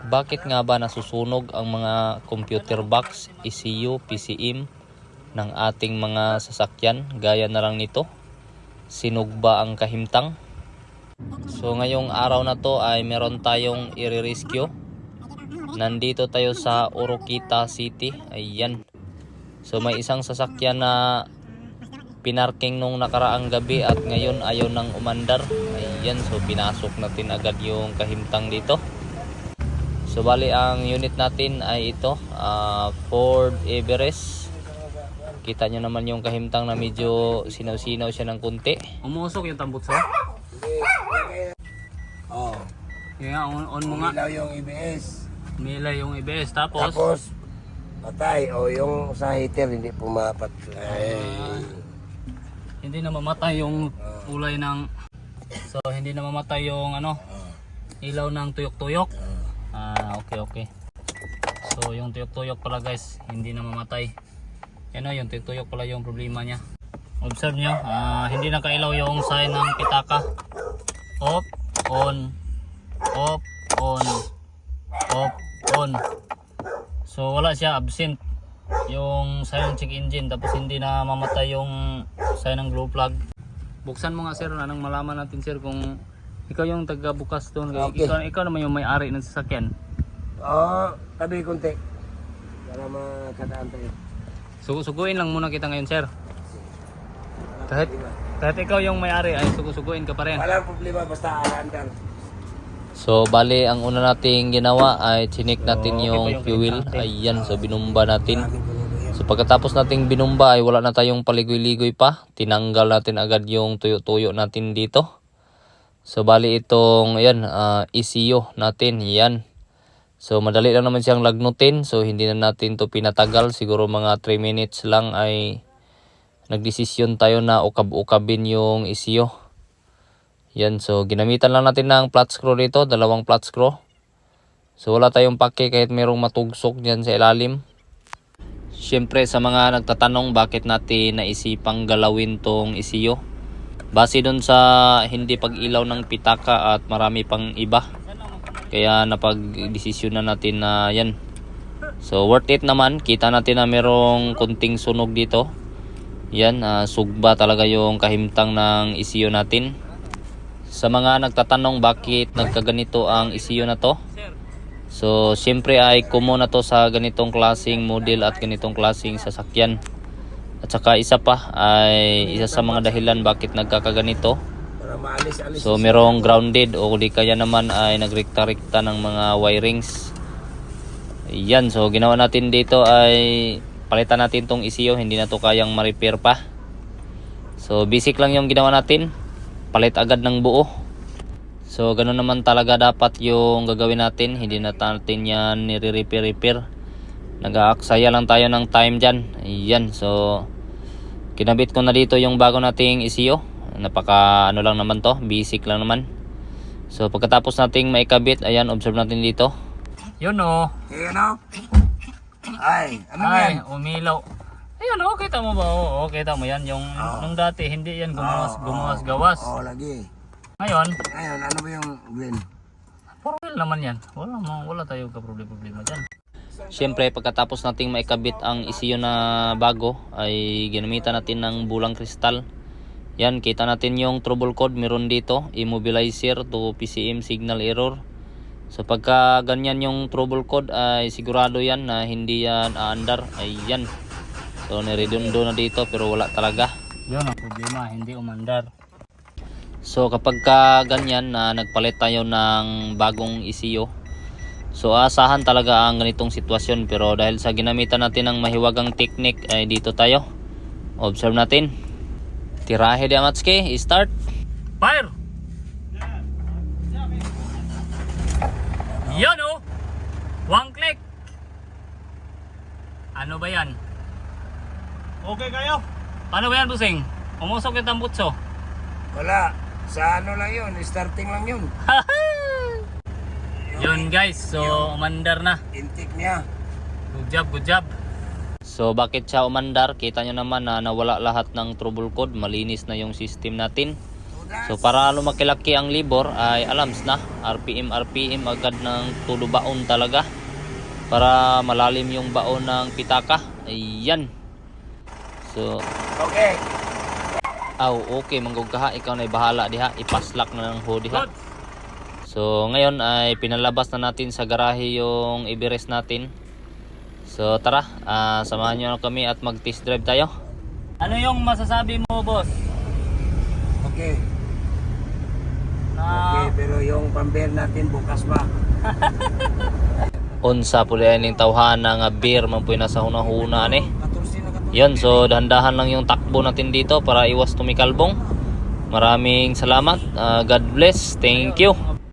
Bakit nga ba nasusunog ang mga computer box, ECU, PCM ng ating mga sasakyan gaya na lang nito? Sinog ba ang kahimtang? So ngayong araw na to ay meron tayong i-rescue. Nandito tayo sa Oroquita City. Ayan. So may isang sasakyan na pinarking nung nakaraang gabi at ngayon ayaw nang umandar. Ayan, so pinasok natin agad yung kahimtang dito. So bali ang unit natin ay ito, Ford Everest. Kita nyo naman yung kahimtang na medyo sinaw-sinaw siya ng kunti. Umusok yung tambutso? Oh. Yeah, on mo nga. Umilaw yung EBS. Umilaw yung EBS tapos patay. O yung sa heater hindi pumapat. hindi na mamatay yung kulay ng hindi na mamatay yung ilaw ng tuyok-tuyok. Okay. So yung tuyok-tuyok pala guys, hindi na mamatay. Yan yung tuyok-tuyok pala yung problema niya. Observe nyo, hindi na kailaw yung sign ng pitaka. Off, on, off, on, off, on. So wala siya, absent yung sign ng check engine, tapos hindi na mamatay yung sign ng glow plug. Buksan mo nga sir, anong malaman natin sir kung ikaw yung taga-bukas doon. Okay. Ikaw naman yung may-ari ng sasakyan. Tabi konti. Para makataan tayo. Suguin lang muna kita ngayon sir. Kahit ikaw yung may-ari ay suguin ka pa rin. Walang problema basta aandar. So bali ang una nating ginawa ay chinik natin yung fuel. Ayan, so binumba natin. So pagkatapos nating binumba ay wala na tayong paligoy-ligoy pa. Tinanggal natin agad yung tuyo-tuyo natin dito. So bali itong ECU natin, yan. So madali lang naman siyang lagnutin. So hindi na natin to pinatagal. Siguro mga 3 minutes lang ay nagdesisyon tayo na ukab-ukabin yung ECU. Yan, so ginamitan lang natin ng flat screw dito, 2 flat screw. So wala tayong pake kahit merong matugsok dyan sa ilalim. Siyempre sa mga nagtatanong bakit natin naisipang galawin tong ECU, base dun sa hindi pag-ilaw ng pitaka at marami pang iba. Kaya napag-desisyon na natin na yan. So worth it naman, kita natin na merong kunting sunog dito. Yan, sugba talaga yung kahimtang ng ECU natin. Sa mga nagtatanong bakit nagkaganito ang ECU na to, so siyempre ay common na to sa ganitong klaseng model at ganitong klaseng sasakyan. At saka isa pa ay isa sa mga dahilan bakit nagkakaganito. So merong grounded o di kaya naman ay nagrekta-rekta ng mga wirings. Yan, so ginawa natin dito ay palitan natin tong ECU, hindi na to kayang ma-repair pa. So basic lang yung ginawa natin, palit agad ng buo. So ganoon naman talaga dapat yung gagawin natin, hindi na natin yan nire-repair. Nag-aaksaya lang tayo ng time dyan. Ayan, so kinabit ko na dito yung bago nating ECU. Napaka lang naman to, basic lang naman. So pagkatapos nating maikabit, ayan, observe natin dito. Yun o. Ay, Umilaw. Ayun, kita mo ba? Oo, kita mo yan. Yung nung dati, hindi yan gumawas-gawas. Lagi. Ngayon, ano ba yung green? 4-wheel naman yan. Wala tayong problema dyan. Siyempre, pagkatapos nating maikabit ang ECU na bago, ay ginamitan natin ng bulang kristal. Yan, kita natin yung trouble code meron dito. Immobilizer to PCM signal error. So pagka ganyan yung trouble code ay sigurado yan na hindi yan aandar. Ayan. So niredondo na dito pero wala talaga. Yun ang problema, hindi umandar. So kapag ganyan na nagpalit tayo ng bagong ECU, so asahan talaga ang ganitong sitwasyon. Pero dahil sa ginamitan natin ng mahiwagang technique ay dito tayo. Observe natin. Tirahe di Amatsuki, start. Fire! Yan o! 1 click! Ano ba yan? Okay kayo? Paano ba yan, busing? Umusok yung tambutso. Wala. Sa lang yun, starting lang yun. Yun guys, so umandar na. Intake niya. Good job. So bakit siya umandar? Kita nyo naman na nawala lahat ng trouble code. Malinis na yung system natin. So para lumakilaki ang libor ay alams na, RPM agad ng tulo baon talaga para malalim yung baon ng pitaka. Ayan. So Okay. okay manggog ka ha, ikaw na bahala diha, ipaslak na ng ho diha. So ngayon ay pinalabas na natin sa garahe yung Everest natin. So tara, samahan nyo na kami at mag test drive tayo. Ano yung masasabi mo, boss? Okay. Na Okay, pero yung pamber natin bukas pa. unsa po rin yung tawhana nga beer man po yung nasa hunahuna ni. 14 na 14. Yun, so dahan-dahan lang yung takbo natin dito para iwas tumikalbong. Maraming salamat. God bless. Thank you.